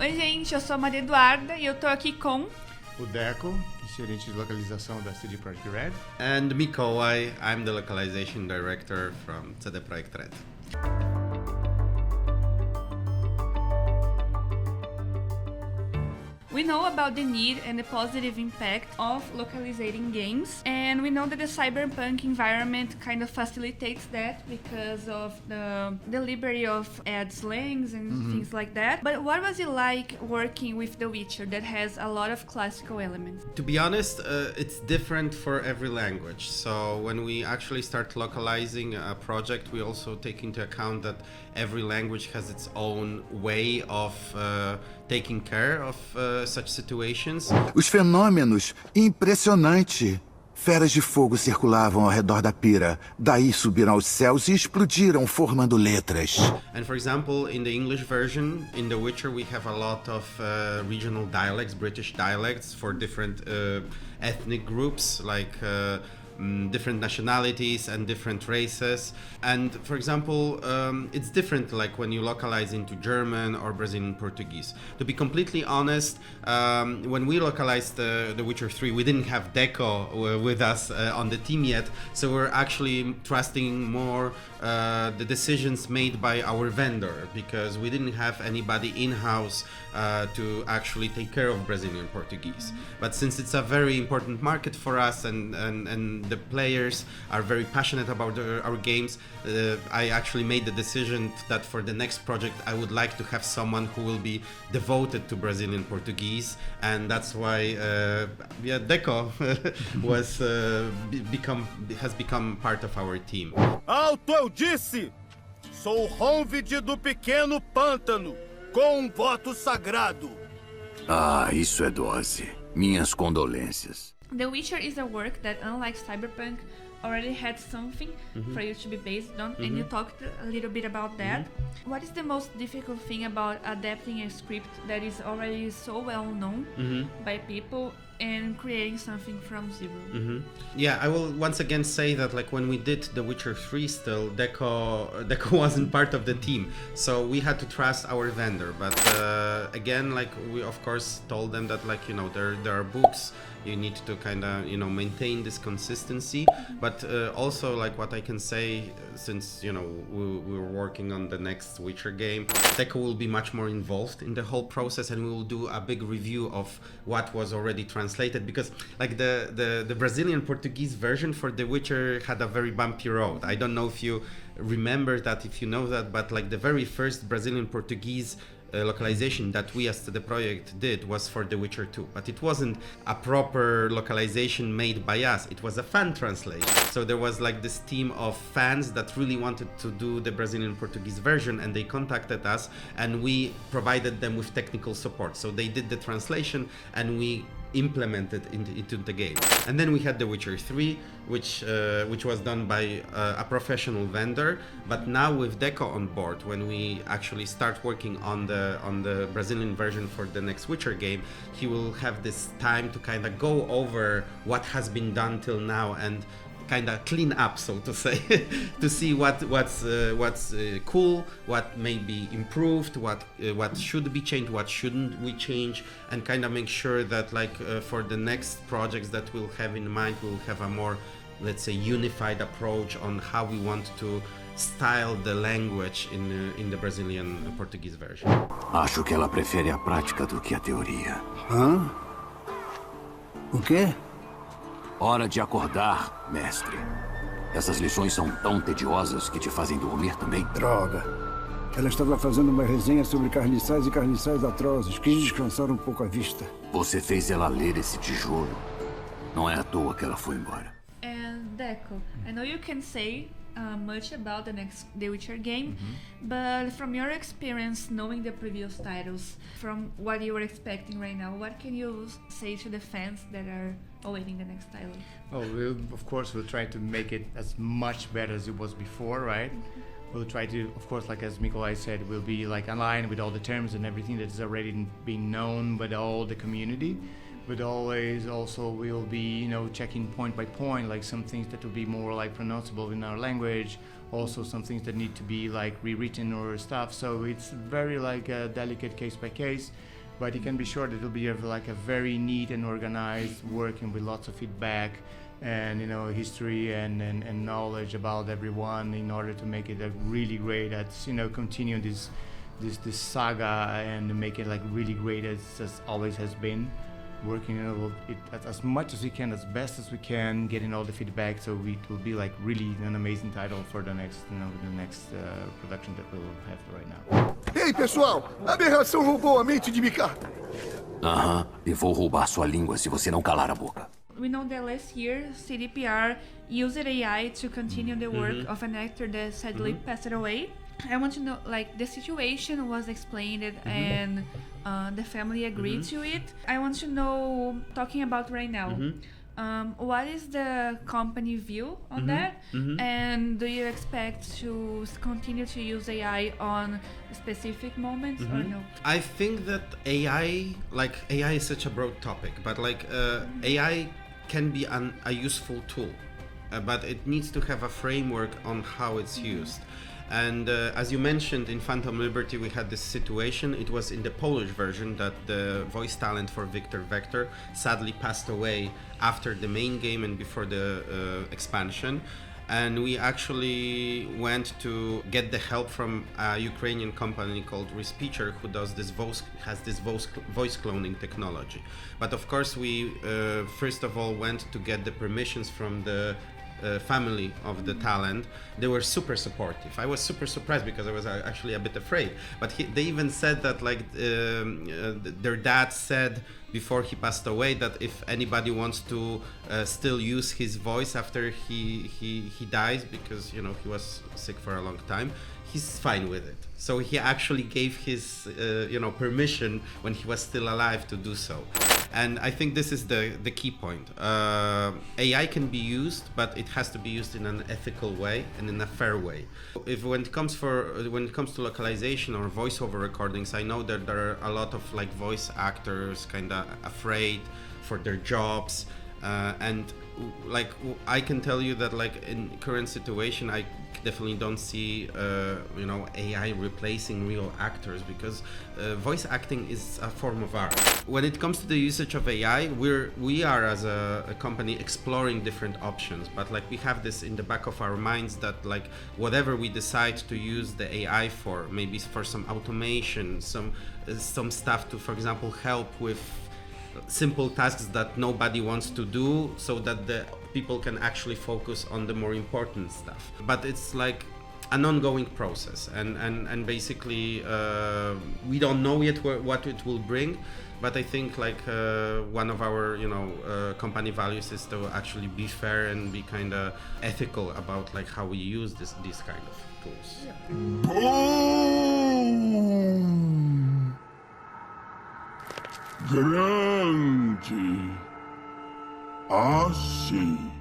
Oi, gente, eu sou a Maria Eduarda e eu tô aqui com o Deco, gerente de localização da CD Projekt Red. And Mikolaj, I'm the localization director from CD Projekt Red. We know about the need and the positive impact of localizing games, and we know that the Cyberpunk environment kind of facilitates that because of the delivery of ad slangs and things like that. But what was it like working with The Witcher that has a lot of classical elements? To be honest, it's different for every language. So when we actually start localizing a project, we also take into account that every language has its own way of taking care of such situations. Os fenômenos, impressionante. Feras de fogo circulavam ao redor da pira, daí subiram aos céus e explodiram formando letras. And for example, in the English version, in The Witcher, we have a lot of regional dialects, British dialects for different ethnic groups, like different nationalities and different races. And for example, it's different like when you localize into German or Brazilian Portuguese. To be completely honest, when we localized The Witcher 3, we didn't have Deco with us on the team yet, so we're actually trusting more the decisions made by our vendor, because we didn't have anybody in-house to actually take care of Brazilian Portuguese. But since it's a very important market for us and the players are very passionate about our games, I actually made the decision that for the next project I would like to have someone who will be devoted to Brazilian Portuguese, and that's why Deco has become part of our team. Alto eu disse! Sou Honvid do pequeno pântano, com voto sagrado. Ah, isso é dose. Minhas condolências. The Witcher is a work that, unlike Cyberpunk, already had something for you to be based on, and you talked a little bit about that. What is the most difficult thing about adapting a script that is already so well known by people and creating something from zero? Yeah, I will once again say that like when we did The Witcher 3 still, Deco wasn't part of the team, so we had to trust our vendor. But again, like we of course told them that like, you know, there are books, you need to kind of, you know, maintain this consistency. But also like what I can say, since, you know, we were working on the next Witcher game, Deco will be much more involved in the whole process, and we will do a big review of what was already translated, because like the Brazilian Portuguese version for The Witcher had a very bumpy road. I don't know if you remember that, if you know that, but like the very first Brazilian Portuguese localization that we as the project did was for The Witcher 2, but it wasn't a proper localization made by us, it was a fan translation. So there was like this team of fans that really wanted to do the Brazilian Portuguese version, and they contacted us and we provided them with technical support. So they did the translation and we implemented into the game. And then we had The Witcher 3, which was done by a professional vendor. But now with Deco on board, when we actually start working on the Brazilian version for the next Witcher game, he will have this time to kind of go over what has been done till now and kind of clean up, so to say, to see what's cool, what may be improved, what should be changed, what shouldn't we change, and kind of make sure that like for the next projects that we'll have in mind, we'll have a more, let's say, unified approach on how we want to style the language in the Brazilian Portuguese version. Acho que ela prefere a prática do que a teoria. Hã? O quê? Hora de acordar, mestre. Essas lições são tão tediosas que te fazem dormir também? Droga. Ela estava fazendo uma resenha sobre carniçais e carniçais atrozes. Quis descansar um pouco a vista. Você fez ela ler esse tijolo. Não é à toa que ela foi embora. And Deco, I know you can say much about the next The Witcher game, but from your experience knowing the previous titles, from what you were expecting right now, what can you say to the fans that are awaiting the next title? Well, of course we'll try to make it as much better as it was before, right? We'll try to, of course, like as Mikolaj said, we'll be like aligned with all the terms and everything that is already being known by all the community. but always also we'll be, you know, checking point by point, like some things that will be more like pronounceable in our language, also some things that need to be like rewritten or stuff. So it's very like a delicate case by case, but you can be sure that it'll be like a very neat and organized, working with lots of feedback and, you know, history and knowledge about everyone in order to make it a really great, that's, you know, continue this saga and make it like really great as always has been. Working, you know, it as much as we can, as best as we can, getting all the feedback, so it will be like really an amazing title for the next, you know, production that we'll have right now. Ei, pessoal! A aberração roubou a mente de Mika! Aham, e vou roubar sua língua se você não calar a boca. We know that last year, CDPR used AI to continue the work of an actor that sadly passed away. I want to know, like, the situation was explained and the family agreed to it. I want to know, talking about right now, what is the company view on that? And do you expect to continue to use AI on specific moments or no? I think that AI is such a broad topic, but like AI can be a useful tool, but it needs to have a framework on how it's used. And as you mentioned, in Phantom Liberty we had this situation. It was in the Polish version that the voice talent for Victor Vector sadly passed away after the main game and before the expansion. And we actually went to get the help from a Ukrainian company called Respeecher, who has this voice cloning technology. But of course we first of all went to get the permissions from the family of the talent. They were super supportive. I was super surprised because I was actually a bit afraid, but they even said that like their dad said before he passed away that if anybody wants to still use his voice after he dies, because, you know, he was sick for a long time, he's fine with it. So he actually gave his permission when he was still alive to do so. And I think this is the key point. AI can be used, but it has to be used in an ethical way and in a fair way. When it comes to localization or voiceover recordings, I know that there are a lot of like voice actors kind of afraid for their jobs, and like I can tell you that like in current situation, I definitely don't see AI replacing real actors, because voice acting is a form of art. When it comes to the usage of AI, we are as a company exploring different options, but like we have this in the back of our minds that like whatever we decide to use the AI for, maybe for some automation, some stuff to, for example, help with simple tasks that nobody wants to do, so that the people can actually focus on the more important stuff. But it's like an ongoing process, and basically we don't know yet what it will bring, but I think like one of our company values is to actually be fair and be kind of ethical about like how we use these kind of tools. Boom! Grande. Assim.